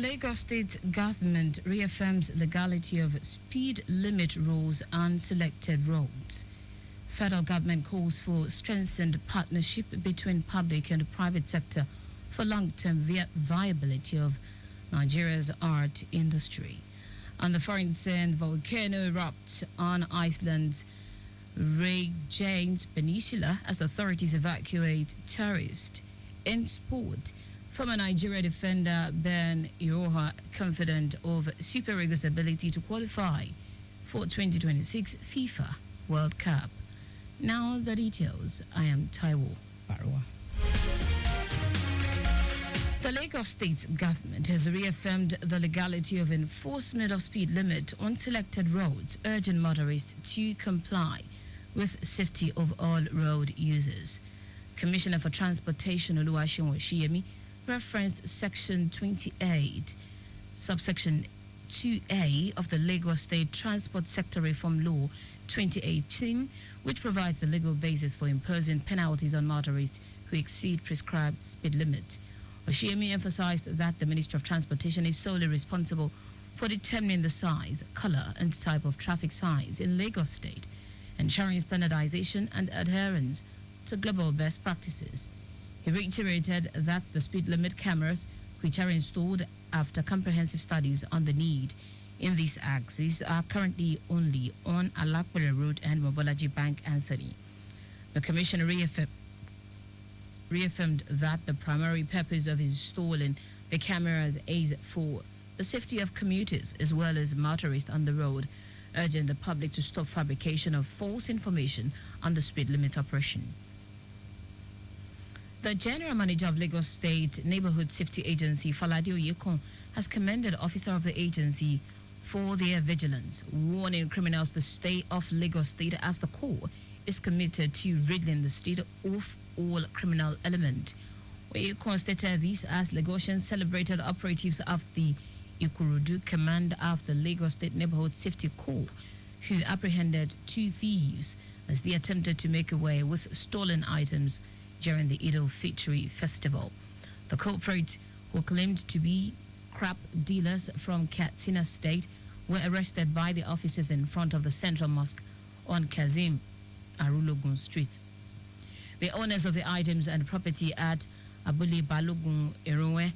Lagos State government reaffirms legality of speed limit rules on selected roads. Federal government calls for strengthened partnership between public and private sector for long-term viability of Nigeria's art industry. On the foreign scene, volcano erupts on Iceland's Reykjanes Peninsula as authorities evacuate tourists. In sport, former Nigeria defender Ben Iroha confident of Super Eagles' ability to qualify for 2026 FIFA World Cup. Now the details. I am Taiwo Baruwa. The Lagos State government has reaffirmed the legality of enforcement of speed limit on selected roads, urging motorists to comply with safety of all road users. Commissioner for Transportation Oluwaseun Oshiyemi referenced Section 28, subsection 2A of the Lagos State Transport Sector Reform Law 2018, which provides the legal basis for imposing penalties on motorists who exceed prescribed speed limit. Oshiyemi emphasized that the Ministry of Transportation is solely responsible for determining the size, color, and type of traffic signs in Lagos State, ensuring standardization and adherence to global best practices. He reiterated that the speed limit cameras, which are installed after comprehensive studies on the need in these axes, are currently only on Alapere Road and Mobolaji Bank Anthony. The Commission reaffirmed that the primary purpose of installing the cameras is for the safety of commuters as well as motorists on the road, urging the public to stop fabrication of false information on the speed limit operation. The General Manager of Lagos State Neighborhood Safety Agency, Falade Oyekon, has commended officers of the agency for their vigilance, warning criminals to stay off Lagos State as the corps is committed to ridding the state of all criminal element. Oyekon stated this as Lagosians celebrated operatives of the Ikorodu Command of the Lagos State Neighborhood Safety Corps, who apprehended 2 thieves as they attempted to make away with stolen items during the Eid al-Fitr festival. The culprits, who claimed to be crap dealers from Katsina State, were arrested by the officers in front of the Central Mosque on Kazim Arulogun Street. The owners of the items and property at Abule Balogun Erowe,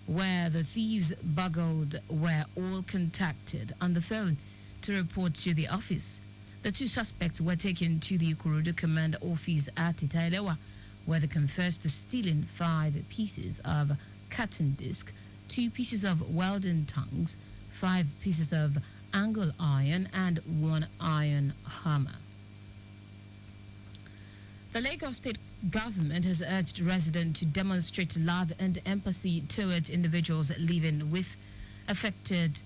where the thieves burgled, were all contacted on the phone to report to the office. The 2 suspects were taken to the Ikorodu Command Office at Itailewa, where they confessed to stealing 5 pieces of cutting disc, 2 pieces of welding tongs, 5 pieces of angle iron, and 1 iron hammer. The Lagos State government has urged residents to demonstrate love and empathy towards individuals living with affected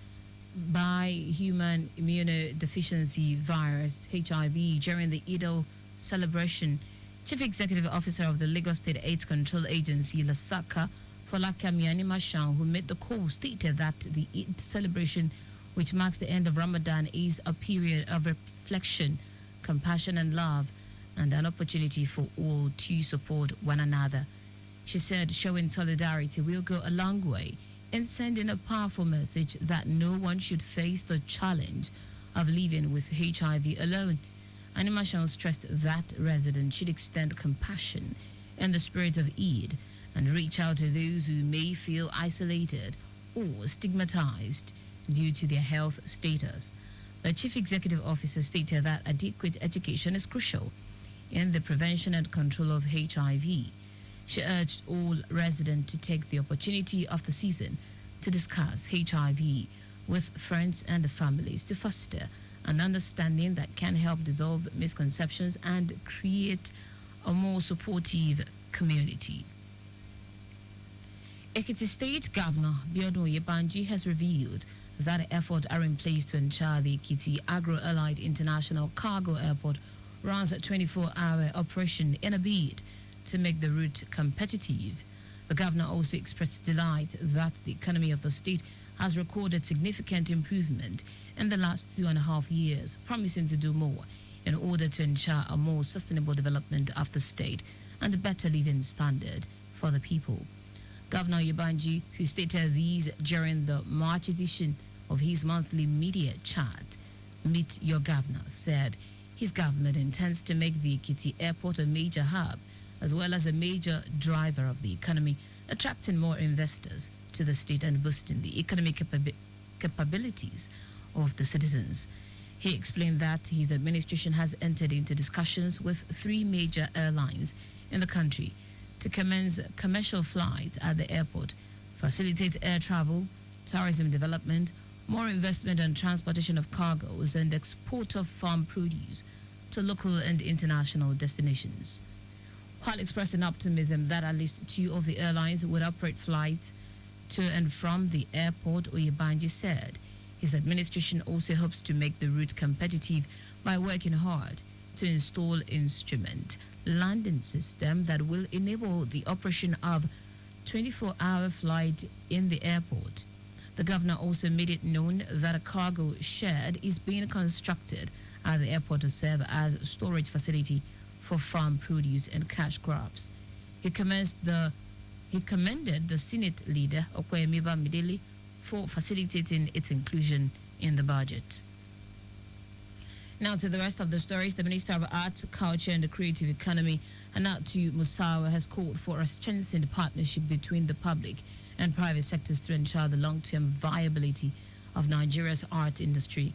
by human immunodeficiency virus, HIV, during the Eid celebration. Chief Executive Officer of the Lagos State AIDS Control Agency, Lasaka, Folakami Animashan, who made the call, stated that the Eid celebration, which marks the end of Ramadan, is a period of reflection, compassion, and love, and an opportunity for all to support one another. She said showing solidarity will go a long way in sending a powerful message that no one should face the challenge of living with HIV alone. Animation stressed that residents should extend compassion in the spirit of Eid and reach out to those who may feel isolated or stigmatized due to their health status. The Chief Executive Officer stated that adequate education is crucial in the prevention and control of HIV. She urged all residents to take the opportunity of the season to discuss HIV with friends and families to foster an understanding that can help dissolve misconceptions and create a more supportive community. Ekiti State Governor Biodun Yebanji has revealed that efforts are in place to ensure the Ekiti Agro-Allied International Cargo Airport runs a 24-hour operation in a bid to make the route competitive. The governor also expressed delight that the economy of the state has recorded significant improvement in the last 2.5 years, promising to do more in order to ensure a more sustainable development of the state and a better living standard for the people. Governor Yubanji, who stated these during the March edition of his monthly media chat, Meet Your Governor, said his government intends to make the Ekiti airport a major hub as well as a major driver of the economy, attracting more investors to the state and boosting the economic capabilities of the citizens. He explained that his administration has entered into discussions with 3 major airlines in the country to commence commercial flight at the airport, facilitate air travel, tourism development, more investment and transportation of cargoes, and export of farm produce to local and international destinations. While expressing optimism that at least 2 of the airlines would operate flights to and from the airport, Oyebanji said his administration also hopes to make the route competitive by working hard to install instrument landing system that will enable the operation of 24-hour flight in the airport. The governor also made it known that a cargo shed is being constructed at the airport to serve as a storage facility for farm produce and cash crops. He commended the Senate leader, Okoyemi Bamidele, for facilitating its inclusion in the budget. Now to the rest of the stories. The Minister of Arts, Culture and the Creative Economy, Anatu Musawa, has called for a strengthened partnership between the public and private sectors to ensure the long-term viability of Nigeria's art industry.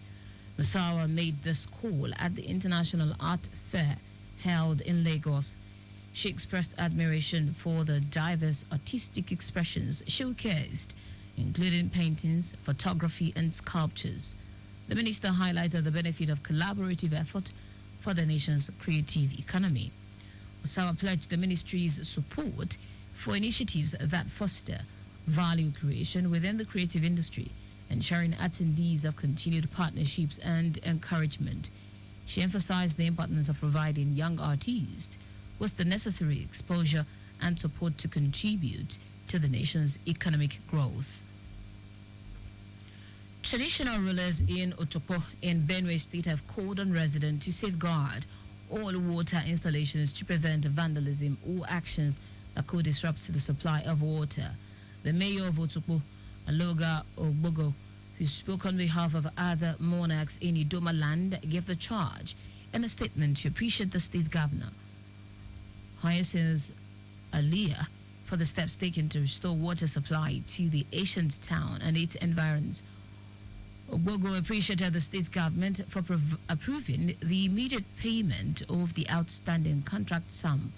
Musawa made this call at the International Art Fair held in Lagos. She expressed admiration for the diverse artistic expressions showcased, including paintings, photography and sculptures. The minister highlighted the benefit of collaborative effort for the nation's creative economy. Musawa pledged the ministry's support for initiatives that foster value creation within the creative industry, ensuring attendees of continued partnerships and encouragement. She emphasized the importance of providing young artists with the necessary exposure and support to contribute to the nation's economic growth. Traditional rulers in Otopo in Benue State have called on residents to safeguard all water installations to prevent vandalism or actions that could disrupt the supply of water. The mayor of Otopo, Aloga Ogbogo, who spoke on behalf of other monarchs in Idoma land, gave the charge in a statement to appreciate the state governor, Hyacinth Aliyah, for the steps taken to restore water supply to the ancient town and its environs. Ogbogo appreciated the state government for approving the immediate payment of the outstanding contract sum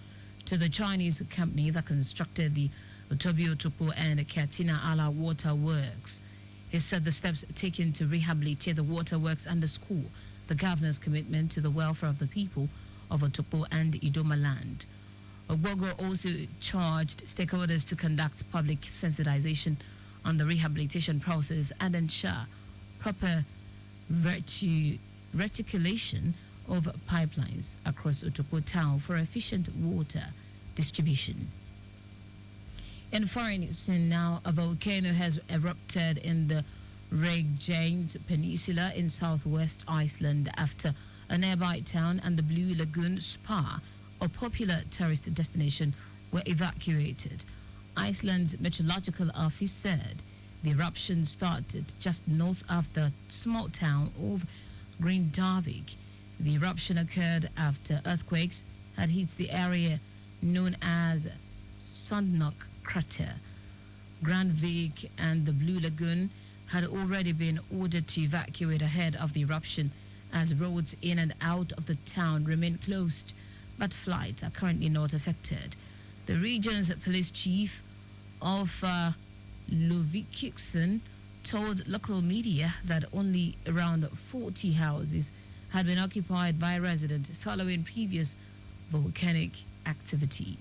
to the Chinese company that constructed the Otobio Otopo and Katina Ala water works. He said the steps taken to rehabilitate the waterworks underscore the governor's commitment to the welfare of the people of Otopo and Idoma land. Ogbogo also charged stakeholders to conduct public sensitization on the rehabilitation process and ensure proper reticulation of pipelines across Otopo town for efficient water distribution. In foreign news now, a volcano has erupted in the Reykjanes Peninsula in southwest Iceland after a nearby town and the Blue Lagoon Spa, a popular tourist destination, were evacuated. Iceland's meteorological office said the eruption started just north of the small town of Grindavik. The eruption occurred after earthquakes had hit the area known as Sundnok crater. Grindavik and the Blue Lagoon had already been ordered to evacuate ahead of the eruption as roads in and out of the town remain closed, but flights are currently not affected. The region's police chief, Alfa Lovikikson, told local media that only around 40 houses had been occupied by residents following previous volcanic activity.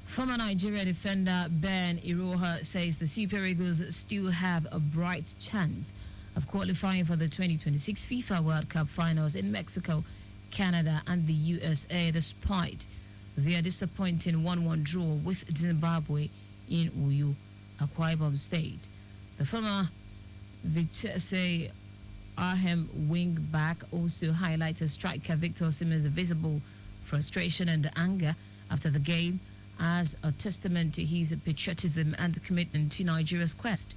Former Nigeria defender Ben Iroha says the Super Eagles still have a bright chance of qualifying for the 2026 FIFA World Cup finals in Mexico, Canada and the USA, despite their disappointing 1-1 draw with Zimbabwe in Uyo, Akwa Ibom State. The former Vitesse Arnhem wing back also highlighted striker Victor Osimhen's visible frustration and anger after the game as a testament to his patriotism and commitment to Nigeria's quest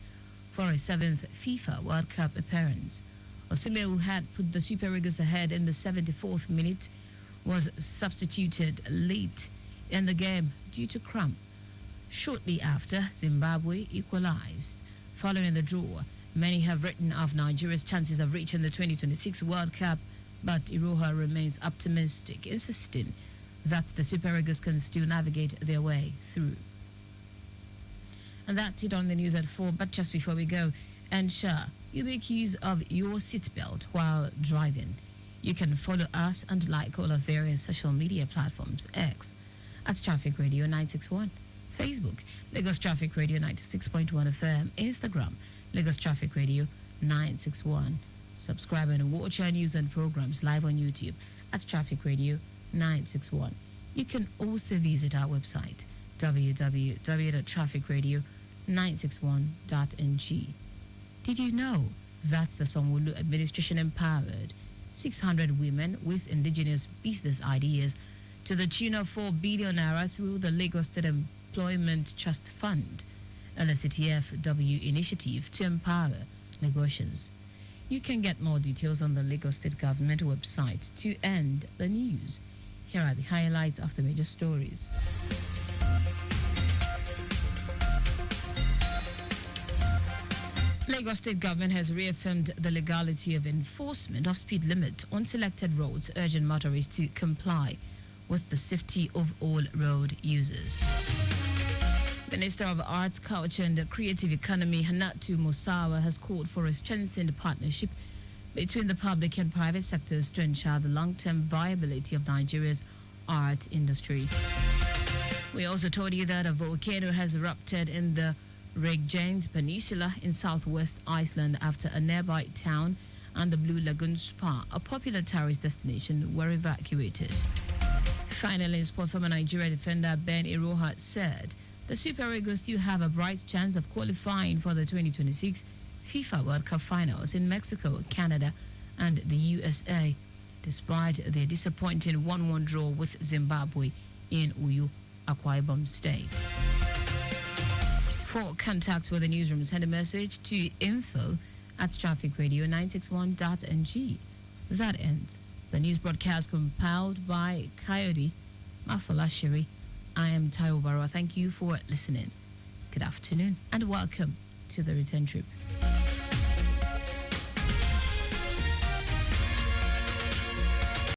for a seventh FIFA World Cup appearance. Osimhen, who had put the Super Eagles ahead in the 74th minute, was substituted late in the game due to cramp. Shortly after, Zimbabwe equalized. Following the draw, many have written of Nigeria's chances of reaching the 2026 World Cup, but Iroha remains optimistic, insisting that the Super Eagles can still navigate their way through. And that's it on the news at 4. But just before we go, ensure you make use of your seatbelt while driving. You can follow us and like all of various social media platforms: X at Traffic Radio 961, Facebook Lagos Traffic Radio 96.1 FM, Instagram Lagos Traffic Radio 961. Subscribe and watch our news and programs live on YouTube at Traffic Radio 961. You can also visit our website www.trafficradio961.ng. Did you know that the Sanwo-Olu administration empowered 600 women with indigenous business ideas to the tune of 4 billion naira through the Lagos State Employment Trust Fund, LSTFW initiative to empower Lagosians? You can get more details on the Lagos State Government website. To end the news, here are the highlights of the major stories. Lagos State Government has reaffirmed the legality of enforcement of speed limit on selected roads, urging motorists to comply with the safety of all road users. Minister of Arts, Culture and Creative Economy, Hannatu Musawa, has called for a strengthened partnership between the public and private sectors to ensure the long-term viability of Nigeria's art industry. We also told you that a volcano has erupted in the Regjanes Peninsula in southwest Iceland after a nearby town and the Blue Lagoon Spa, a popular tourist destination, were evacuated. Finally, sport former Nigeria defender Ben Iroha said the Super Eagles still have a bright chance of qualifying for the 2026 FIFA World Cup finals in Mexico, Canada, and the USA, despite their disappointing 1-1 draw with Zimbabwe in Uyo, Akwa Ibom State. For contacts with the newsroom, send a message to info@trafficradio961.ng. That ends the news broadcast compiled by Coyote Mafalashiri. I am Taiwo Baruwa. Thank you for listening. Good afternoon and welcome to the return trip.